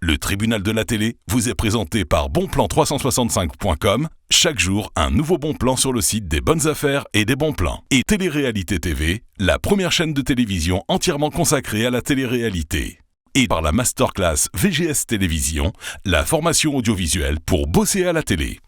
Le tribunal de la télé vous est présenté par bonplan365.com. Chaque jour, un nouveau bon plan sur le site des bonnes affaires et des bons plans. Et Télé-Réalité TV, la première chaîne de télévision entièrement consacrée à la télé-réalité. Et par la masterclass VGS Télévision, la formation audiovisuelle pour bosser à la télé.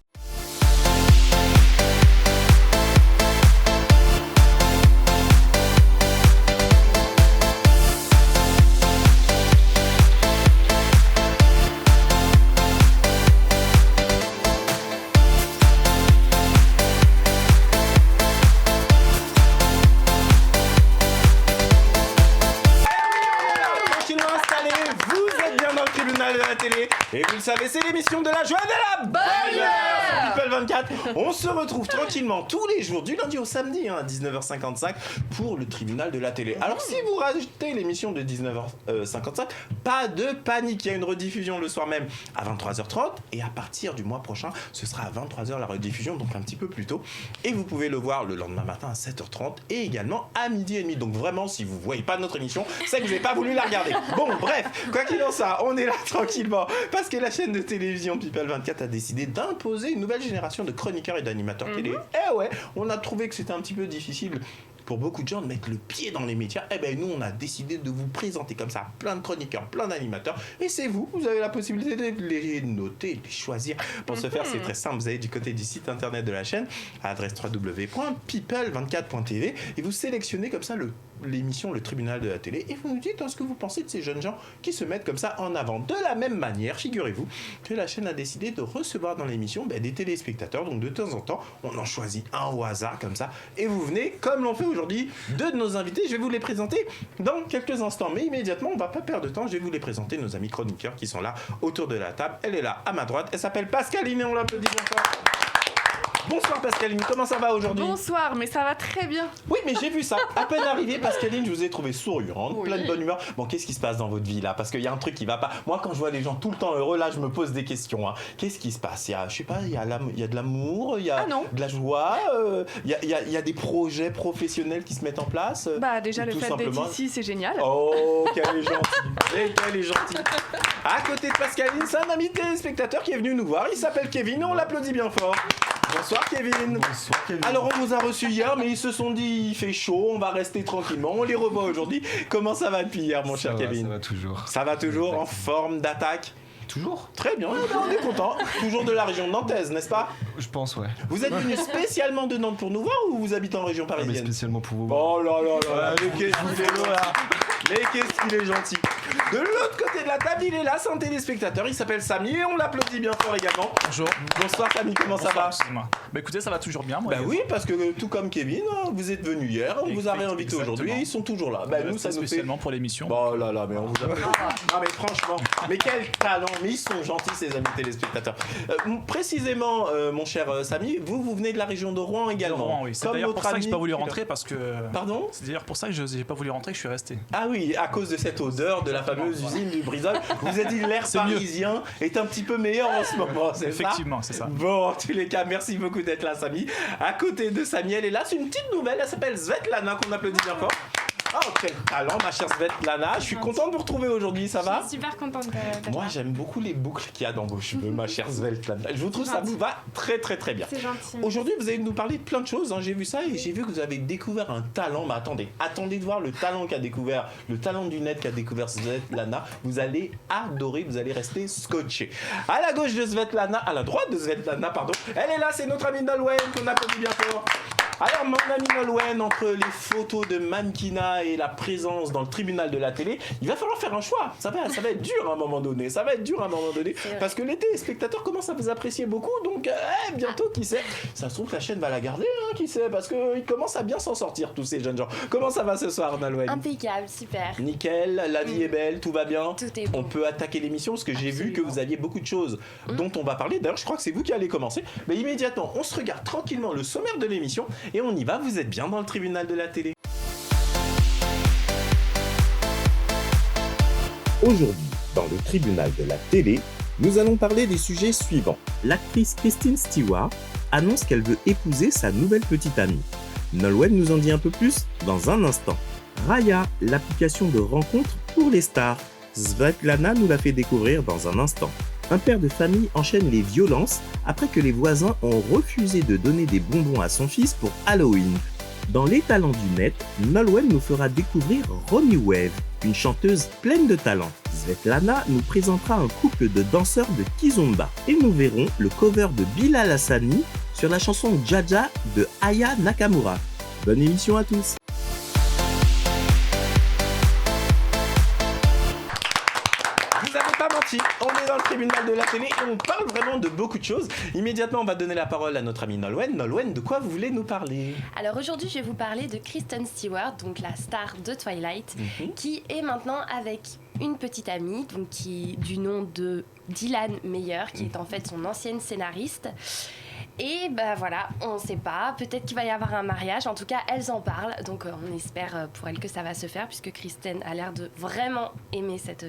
Et vous le savez, c'est l'émission de la joie et de la bonne humeur sur People 24. On se retrouve tranquillement tous les jours, du lundi au samedi, à 19h55, pour le tribunal de la télé. Alors, si vous rajoutez l'émission de 19h55, pas de panique. Il y a une rediffusion le soir même à 23h30. Et à partir du mois prochain, ce sera à 23h la rediffusion, donc un petit peu plus tôt. Et vous pouvez le voir le lendemain matin à 7h30 et également à 12h30. Donc vraiment, si vous ne voyez pas notre émission, c'est que vous n'avez pas voulu la regarder. Bon, bref, quoi qu'il en soit, on est là tranquillement. Parce que la chaîne de télévision People 24 a décidé d'imposer une nouvelle génération de chroniqueurs et d'animateurs télé. Eh ouais, on a trouvé que c'était un petit peu difficile pour beaucoup de gens de mettre le pied dans les médias. Eh ben nous, on a décidé de vous présenter comme ça plein de chroniqueurs, plein d'animateurs. Et c'est vous avez la possibilité de les noter, de les choisir. Pour ce faire, c'est très simple. Vous allez du côté du site internet de la chaîne, à l'adresse www.people24.tv, et vous sélectionnez comme ça l'émission Le Tribunal de la télé, et vous nous dites ce que vous pensez de ces jeunes gens qui se mettent comme ça en avant. De la même manière, figurez-vous que la chaîne a décidé de recevoir dans l'émission des téléspectateurs. Donc de temps en temps, on en choisit un au hasard comme ça, et vous venez, comme l'ont fait aujourd'hui deux de nos invités. Je vais vous les présenter dans quelques instants, mais immédiatement, on va pas perdre de temps. Je vais vous les présenter, nos amis chroniqueurs qui sont là autour de la table. Elle est là à ma droite, elle s'appelle Pascaline et on l'applaudit bien fort. Bonsoir Pascaline, comment ça va aujourd'hui ? Bonsoir, mais ça va très bien. Oui, mais j'ai vu ça. À peine arrivée, Pascaline, je vous ai trouvé souriante, oui. Pleine de bonne humeur. Bon, qu'est-ce qui se passe dans votre vie là ? Parce qu'il y a un truc qui va pas. Moi, quand je vois les gens tout le temps heureux, là, je me pose des questions. Qu'est-ce qui se passe ? Il y a, je sais pas, il y a de l'amour, il y a de la joie, il y a des projets professionnels qui se mettent en place. Bah déjà le fait d'être ici, c'est génial. Oh, qu'elle est gentille. Qu'elle est gentille. À côté de Pascaline, c'est un ami téléspectateur qui est venu nous voir. Il s'appelle Kevin et on l'applaudit bien fort. Bonsoir Kevin. Bonsoir Kevin. Alors on vous a reçus hier, mais ils se sont dit il fait chaud, on va rester tranquillement. On les revoit aujourd'hui. Comment ça va depuis hier, mon cher Kevin ? Ça va toujours. Ça va toujours en forme d'attaque ? Toujours ? Très bien, on est content. Toujours de la région nantaise, n'est-ce pas ? Je pense, ouais. Vous êtes venu spécialement de Nantes pour nous voir ou vous habitez en région parisienne ? Mais spécialement pour vous. Oh là là là, mais qu'est-ce qu'il est là ? Mais qu'est-ce qu'il est gentil. De l'autre côté de la table, il est là, c'est un téléspectateur, il s'appelle Samy et on l'applaudit bien fort également. Bonjour. Bonsoir Samy, comment ça va ? Bah écoutez, ça va toujours bien, moi. Bah oui, parce que tout comme Kevin, vous êtes venu hier, on vous a réinvité aujourd'hui et ils sont toujours là. Bah nous, ça nous fait... spécialement pour l'émission. Oh là là, mais on vous a... Non mais franchement, mais quel talent, mais ils sont gentils ces amis téléspectateurs. Précisément, mon cher Samy, vous venez de la région de Rouen également. De Rouen, oui. C'est d'ailleurs pour ça que j'ai pas voulu rentrer parce que... Pardon ? C'est d'ailleurs pour ça que j'ai pas voulu rentrer que je suis resté. Ah oui, à cause de cette odeur de la fameuse usine du Brisol. Vous avez dit l'air parisien est un petit peu meilleur en ce moment, c'est ça ? Effectivement, c'est ça. Bon, en tous les cas, merci beaucoup d'être là, Samy. À côté de Samy, elle est là, c'est une petite nouvelle, elle s'appelle Svetlana, qu'on applaudit bien fort. Oh, quel talent, ma chère Svetlana. Je suis contente de vous retrouver aujourd'hui, ça va ? Je suis super contente d'être Moi, là. j'aime beaucoup les boucles qu'il y a dans vos cheveux, ma chère Svetlana. Je vous trouve ça vous va très très très bien. C'est gentil. Aujourd'hui, vous allez nous parler de plein de choses. J'ai vu ça et j'ai vu que vous avez découvert un talent. Mais attendez de voir le talent qu'a découvert, le talent du net qu'a découvert Svetlana. Vous allez adorer, vous allez rester scotché. À la gauche de Svetlana, à la droite de Svetlana, pardon. Elle est là, c'est notre amie Nolwenn qu'on applaudit bien fort. Alors, mon ami Nolwenn, entre les photos de mannequinat et la présence dans le tribunal de la télé, il va falloir faire un choix. Ça va être dur à un moment donné. Parce que les téléspectateurs commencent à vous apprécier beaucoup. Donc, bientôt, qui sait ? Ça se trouve que la chaîne va la garder, qui sait ? Parce qu'ils commencent à bien s'en sortir, tous ces jeunes gens. Comment ça va ce soir, Nolwenn ? Impeccable, super. Nickel, la vie est belle, tout va bien. Tout est bon. On peut attaquer l'émission parce que j'ai vu que vous aviez beaucoup de choses dont on va parler. D'ailleurs, je crois que c'est vous qui allez commencer. Mais immédiatement, on se regarde tranquillement le sommaire de l'émission et on y va. Vous êtes bien dans le tribunal de la télé. Aujourd'hui, dans le tribunal de la télé, nous allons parler des sujets suivants. L'actrice Kristen Stewart annonce qu'elle veut épouser sa nouvelle petite amie. Nolwenn nous en dit un peu plus dans un instant. Raya, l'application de rencontre pour les stars. Svetlana nous l'a fait découvrir dans un instant. Un père de famille enchaîne les violences après que les voisins ont refusé de donner des bonbons à son fils pour Halloween. Dans les talents du net, Nolwenn nous fera découvrir Ronnie Wave, une chanteuse pleine de talent. Svetlana nous présentera un couple de danseurs de Kizomba et nous verrons le cover de Bilal Hassani sur la chanson Jaja de Aya Nakamura. Bonne émission à tous. Vous n'avez pas menti, on est dans le tribunal de la télé et on parle vraiment de beaucoup de choses. Immédiatement, on va donner la parole à notre amie Nolwenn. Nolwenn, de quoi vous voulez nous parler ? Alors aujourd'hui, je vais vous parler de Kristen Stewart, donc la star de Twilight, qui est maintenant avec une petite amie, donc du nom de Dylan Meyer, qui est en fait son ancienne scénariste. Et ben voilà, on ne sait pas, peut-être qu'il va y avoir un mariage, en tout cas elles en parlent, donc on espère pour elle que ça va se faire, puisque Kristen a l'air de vraiment aimer cette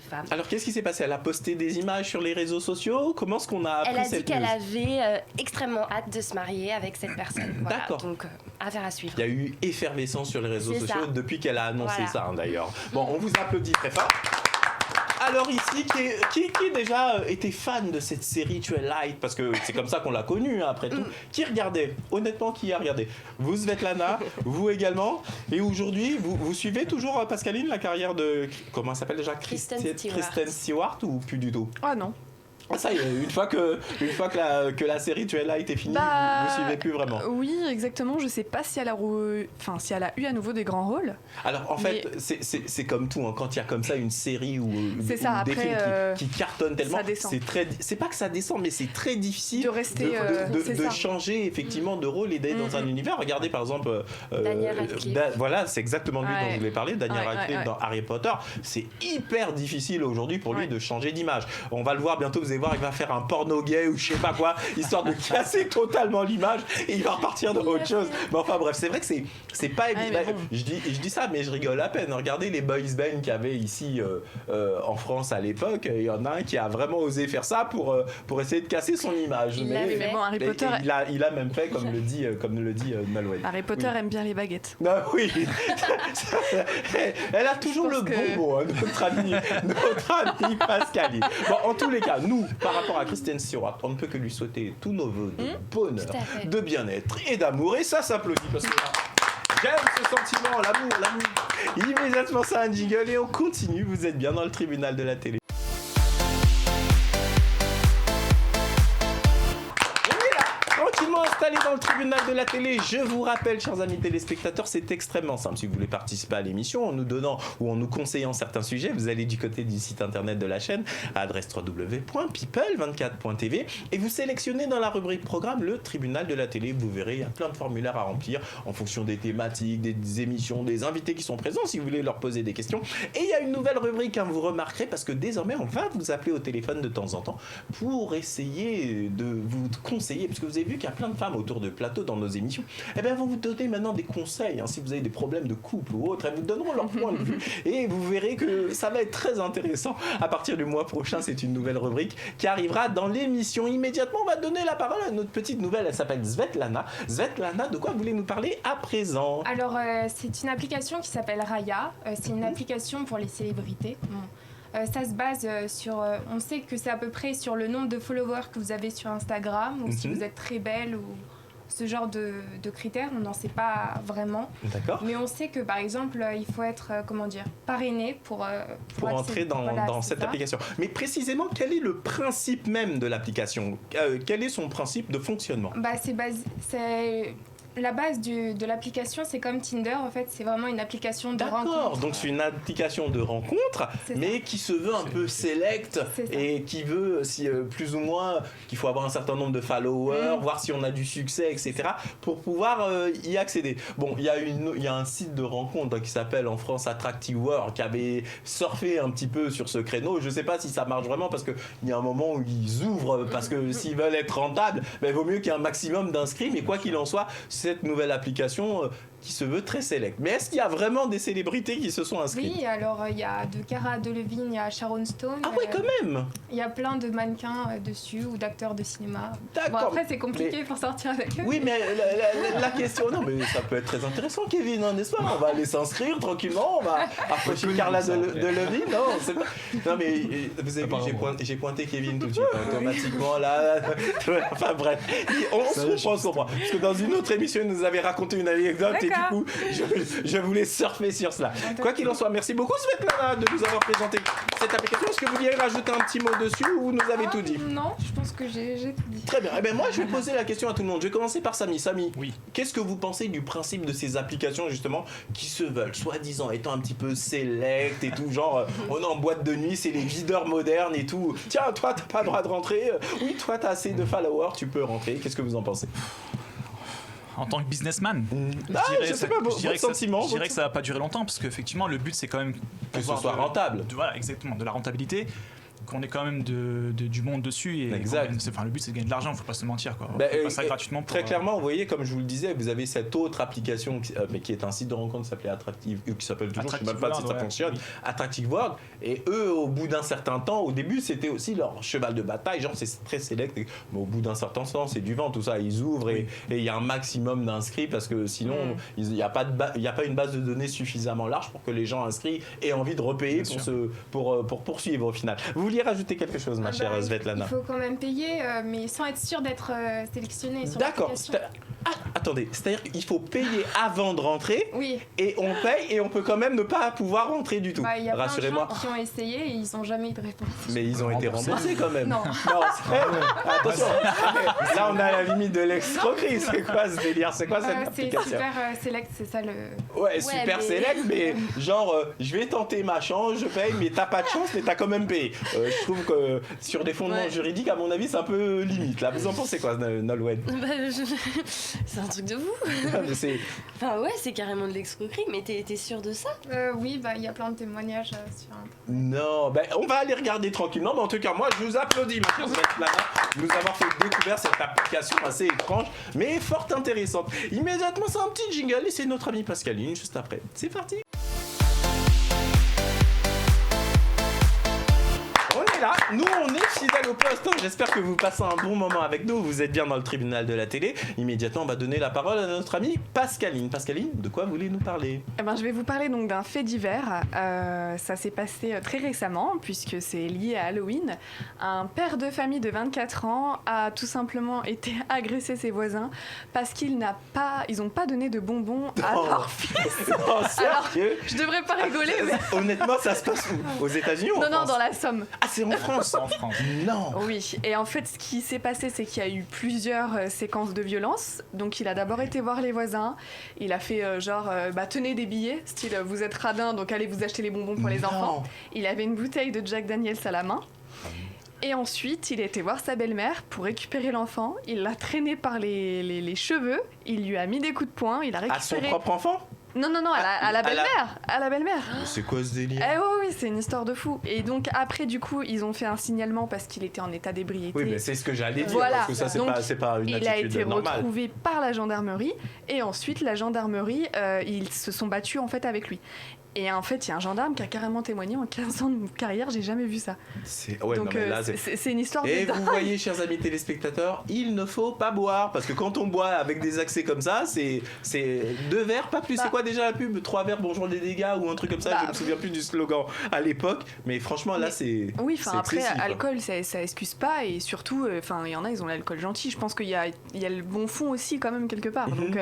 femme. Alors qu'est-ce qui s'est passé ? Elle a posté des images sur les réseaux sociaux ? Comment est-ce qu'on a appris Elle a cette dit qu'elle news ? avait extrêmement hâte de se marier avec cette personne. Voilà, D'accord. donc affaire à suivre. Il y a eu effervescence sur les réseaux C'est sociaux ça. depuis qu'elle a annoncé Voilà. ça, d'ailleurs. Bon, on vous applaudit très fort. Alors ici, qui déjà était fan de cette série Twilight, parce que c'est comme ça qu'on l'a connue, hein, après tout. Qui regardait ? Honnêtement, qui a regardé ? Vous, Svetlana, vous également. Et aujourd'hui, vous suivez toujours, Pascaline, la carrière de... Comment elle s'appelle déjà ? Kristen Stewart. Kristen Stewart ou plus du tout ? Ah non. Ah, ça y est, une fois que la série Twilight est finie, vous suivez plus vraiment. Oui, exactement. Je sais pas si elle a eu à nouveau des grands rôles. Alors en fait, c'est comme tout, hein, quand il y a comme ça une série ou C'est ça, des après, films qui cartonnent tellement, ça descend. c'est pas que ça descend, mais c'est très difficile De rester, c'est de ça. changer effectivement de rôle et d'être dans un univers. Regardez par exemple, Daniel Radcliffe. Voilà, c'est exactement lui dont Ouais. je voulais parler, Daniel Ouais, Radcliffe ouais. dans Harry Potter. C'est hyper difficile aujourd'hui pour lui Ouais. de changer d'image. On va le voir bientôt, vous allez voir, il va faire un porno gay ou je sais pas quoi, histoire de casser totalement l'image et il va repartir dans autre chose. Mais enfin bref, c'est vrai que c'est pas évident. mais bon. Je dis ça, mais je rigole à peine. Regardez les boys band qu'il y avait ici en France à l'époque. Il y en a un qui a vraiment osé faire ça pour essayer de casser son image. Il l'a Oui, mais bon, Harry Potter, il a même fait comme le dit Nolwenn. Harry Potter Oui. aime bien les baguettes. Non, oui. Elle a toujours Je le pense bon que- mot, hein, notre amie Pascaline. Bon, en tous les cas, nous, par rapport à Kristen Stewart, on ne peut que lui souhaiter tous nos vœux de bonheur, Tout à fait. de bien-être et d'amour. Et ça s'applaudit parce que là, j'aime ce sentiment, l'amour. Immédiatement, ça un jingle et on continue. Vous êtes bien dans le tribunal de la télé. Tranquillement installé dans le tribunal de la télé. Je vous rappelle, chers amis téléspectateurs, c'est extrêmement simple. Si vous voulez participer à l'émission en nous donnant ou en nous conseillant certains sujets, vous allez du côté du site internet de la chaîne, à adresse www.people24.tv et vous sélectionnez dans la rubrique programme le tribunal de la télé. Vous verrez, il y a plein de formulaires à remplir en fonction des thématiques, des émissions, des invités qui sont présents si vous voulez leur poser des questions. Et il y a une nouvelle rubrique, hein, vous remarquerez, parce que désormais on va vous appeler au téléphone de temps en temps pour essayer de vous conseiller, parce que vous avez vu qu'il y a plein de femmes autour de plateau dans nos émissions, eh bien, elles vont vous donner maintenant des conseils, hein, si vous avez des problèmes de couple ou autre, elles vous donneront leur point de vue et vous verrez que ça va être très intéressant. À partir du mois prochain, c'est une nouvelle rubrique qui arrivera dans l'émission. Immédiatement, on va donner la parole à notre petite nouvelle, elle s'appelle Svetlana. Svetlana, de quoi voulez-nous parler à présent ? Alors, c'est une application qui s'appelle Raya. C'est une application pour les célébrités. Bon. Ça se base sur... on sait que c'est à peu près sur le nombre de followers que vous avez sur Instagram, ou si vous êtes très belle, ou ce genre de critères. On n'en sait pas vraiment. D'accord. Mais on sait que, par exemple, il faut être, parrainé pour entrer dans, voilà, dans c'est cette ça. application. Mais précisément, quel est le principe même de l'application ? Quel est son principe de fonctionnement ? Bah, c'est la base de l'application, c'est comme Tinder, en fait, c'est vraiment une application de rencontre. D'accord, donc c'est une application de rencontre, C'est ça. mais qui se veut un peu select C'est ça. et qui veut, si, plus ou moins, qu'il faut avoir un certain nombre de followers, voir si on a du succès, etc., pour pouvoir y accéder. Bon, il y a un site de rencontre, hein, qui s'appelle en France Attractive World, qui avait surfé un petit peu sur ce créneau. Je ne sais pas si ça marche vraiment, parce qu'il y a un moment où ils ouvrent, parce que s'ils veulent être rentables, il vaut mieux qu'il y ait un maximum d'inscrits, mais quoi qu'il en soit, cette nouvelle application qui se veut très sélect. Mais est-ce qu'il y a vraiment des célébrités qui se sont inscrites? Oui, alors il y a de Cara Delevingne, il y a Sharon Stone. Ah ouais, quand même. Il y a plein de mannequins dessus ou d'acteurs de cinéma. D'accord. Bon, après, c'est compliqué pour sortir avec eux. Oui, mais la question, non, mais ça peut être très intéressant, Kevin, hein, n'est-ce pas? On va aller s'inscrire tranquillement, on va approcher Carla Delevingne, non, c'est pas... Non, mais vous avez vu, j'ai pointé Kevin tout de suite, automatiquement, là, enfin bref, on se comprend, parce que dans une autre émission, il nous avait raconté une anecdote, et du coup, je voulais surfer sur cela. Quoi qu'il en soit, merci beaucoup, Svetlana, de nous avoir présenté cette application. Est-ce que vous vouliez rajouter un petit mot dessus, ou vous nous avez tout dit? Non, je pense que j'ai tout dit. Très bien. Eh ben moi, je vais poser la question à tout le monde. Je vais commencer par Samy. Samy, Oui. qu'est-ce que vous pensez du principe de ces applications, justement, qui se veulent, soi-disant, étant un petit peu select et tout, genre, on est en boîte de nuit, c'est les videurs modernes et tout. Tiens, toi, t'as pas le droit de rentrer. Oui, toi, t'as assez de followers, tu peux rentrer. Qu'est-ce que vous en pensez? En tant que businessman, je sais pas, votre sentiment. Je dirais que ça va pas durer longtemps parce qu'effectivement, le but c'est quand même Que ce soit rentable. Voilà, exactement, de la rentabilité. Qu'on ait quand même du monde dessus et exact. Le but c'est de gagner de l'argent, faut pas se mentir quoi. Bah, faut pas ça gratuitement pour, très clairement, vous voyez, comme je vous le disais, vous avez cette autre application mais qui est un site de rencontre qui s'appelait Attractive, qui s'appelle toujours, je sais même pas si ça fonctionne, Attractive World. Et eux, au bout d'un certain temps, au début, c'était aussi leur cheval de bataille, genre c'est très select, mais au bout d'un certain temps, c'est du vent, tout ça, ils ouvrent et il y a un maximum d'inscrits parce que sinon, il n'y a pas une base de données suffisamment large pour que les gens inscrits aient envie de repayer pour poursuivre au final. Vous vouliez rajouter quelque chose, ma chère Svetlana? Il faut quand même payer, mais sans être sûr d'être sélectionné sur D'accord. l'application. Attendez, c'est-à-dire qu'il faut payer avant de rentrer, Oui. et on paye et on peut quand même ne pas pouvoir rentrer du tout. Il y a plein de Rassurez-moi. gens qui ont essayé et ils n'ont jamais eu de réponse. Mais ils ont été remboursés quand même. Non. Attention. Là, on est à la limite de l'escroquerie. C'est quoi ce délire? C'est quoi cette C'est application? super select, c'est ça le... Ouais, super mais- select, mais genre, je vais tenter ma chance, je paye, mais t'as pas de chance, mais t'as quand même payé. Je trouve que sur des fondements juridiques, à mon avis, c'est un peu limite. Là, vous en pensez quoi, Nolwenn? C'est un truc de fou. Enfin ouais, c'est carrément de l'escroquerie, mais t'es sûr de ça? Oui, il y a plein de témoignages sur Internet. Non, on va aller regarder tranquillement, mais en tout cas, moi, je vous applaudis, ma chère Svetlana, de nous avoir fait découvrir cette application assez étrange, mais fort intéressante. Immédiatement, c'est un petit jingle et c'est notre amie Pascaline juste après. C'est parti. Là, nous on est fidèles au poste, j'espère que vous passez un bon moment avec nous, vous êtes bien dans le tribunal de la télé. Immédiatement on va donner la parole à notre amie Pascaline. Pascaline, de quoi voulez nous parler? Je vais vous parler donc d'un fait divers, ça s'est passé très récemment puisque c'est lié à Halloween. Un père de famille de 24 ans a tout simplement été agressé ses voisins parce ils n'ont pas donné de bonbons à leur fils. Oh, sérieux? Je devrais pas rigoler mais... Honnêtement, ça se passe où? Aux États-Unis ou en France? Non, dans la Somme. Ah, c'est en France? en France. Non. Oui, et en fait, ce qui s'est passé, c'est qu'il y a eu plusieurs séquences de violence. Donc, il a d'abord été voir les voisins. Il a fait tenez des billets, style vous êtes radins, donc allez vous acheter les bonbons pour les enfants. Il avait une bouteille de Jack Daniels à la main. Et ensuite, il a été voir sa belle-mère pour récupérer l'enfant. Il l'a traîné par les cheveux. Il lui a mis des coups de poing. Il a récupéré... À son propre enfant? Non, à la belle-mère. À la belle-mère. C'est quoi ce délire? Oui, c'est une histoire de fou. Et donc après, du coup, ils ont fait un signalement parce qu'il était en état d'ébriété. Oui, mais c'est ce que j'allais dire, Voilà. parce que ça, c'est pas une il a attitude été normale. retrouvé par la gendarmerie. Et ensuite, la gendarmerie, ils se sont battus en fait avec lui. Et en fait, il y a un gendarme qui a carrément témoigné en 15 ans de carrière, j'ai jamais vu ça. Donc c'est une histoire Et de vous voyez, chers amis téléspectateurs, il ne faut pas boire, parce que quand on boit avec des accès comme ça, c'est 2 verres, pas plus. C'est quoi déjà la pub? 3 verres, bonjour les dégâts, ou un truc comme ça, je me souviens plus du slogan à l'époque, mais franchement là c'est... Oui, enfin après, excessif, alcool, ça excuse pas, et surtout, il y en a, ils ont l'alcool gentil. Je pense qu'il y a le bon fond aussi quand même quelque part. Donc...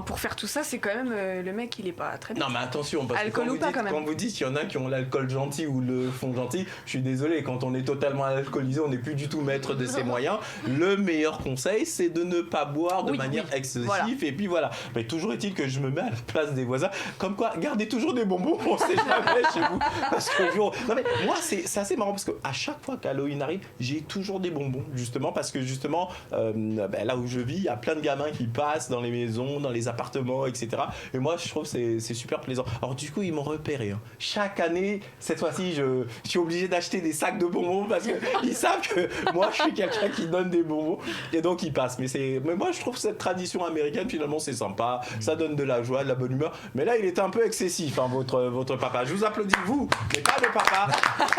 pour faire tout ça, c'est quand même le mec, il est pas très bien. Non, mais attention, parce alcool que ou pas, quand même. quand vous dites qu'il y en a qui ont l'alcool gentil ou le fond gentil, je suis désolé, quand on est totalement alcoolisé, on n'est plus du tout maître de ses moyens. Le meilleur conseil, c'est de ne pas boire de manière excessive. Voilà. Et puis voilà. Mais toujours est-il que je me mets à la place des voisins. Comme quoi, gardez toujours des bonbons, on sait jamais chez vous. Parce que non, mais moi, c'est assez marrant parce qu'à chaque fois qu'Halloween arrive, j'ai toujours des bonbons, justement, parce que justement, là où je vis, il y a plein de gamins qui passent dans les maisons, dans les appartements, etc. Et moi, je trouve que c'est super plaisant. Alors du coup, ils m'ont repéré. Hein. Chaque année, cette fois-ci, je suis obligé d'acheter des sacs de bonbons parce qu'ils savent que moi, je suis quelqu'un qui donne des bonbons. Et donc, ils passent. Mais moi, je trouve cette tradition américaine, finalement, c'est sympa. Ça donne de la joie, de la bonne humeur. Mais là, il était un peu excessif, hein, votre papa. Je vous applaudis, vous, mais pas le papa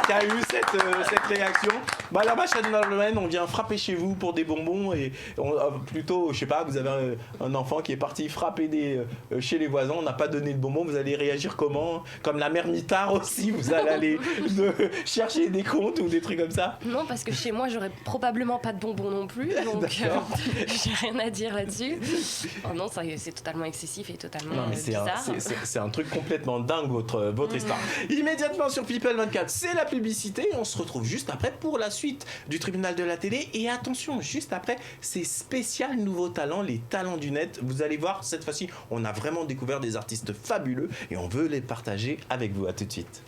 qui a eu cette réaction. Bah, là-bas, chez Noël, on vient frapper chez vous pour des bonbons et plutôt, je sais pas, vous avez un enfant qui est parti frapper chez les voisins, on n'a pas donné de bonbons, vous allez réagir comment? Comme la mère Mitard aussi, vous allez aller chercher des comptes ou des trucs comme ça? Non, parce que chez moi, j'aurais probablement pas de bonbons non plus, donc j'ai rien à dire là-dessus. Oh non, c'est totalement excessif et totalement bizarre. C'est un truc complètement dingue, votre histoire. Immédiatement sur People24, c'est la publicité. On se retrouve juste après pour la suite du tribunal de la télé. Et attention, juste après, c'est spécial nouveaux talents, les talents du net. Vous allez voir, cette fois-ci, on a vraiment découvert des artistes fabuleux et on veut les partager avec vous. À tout de suite.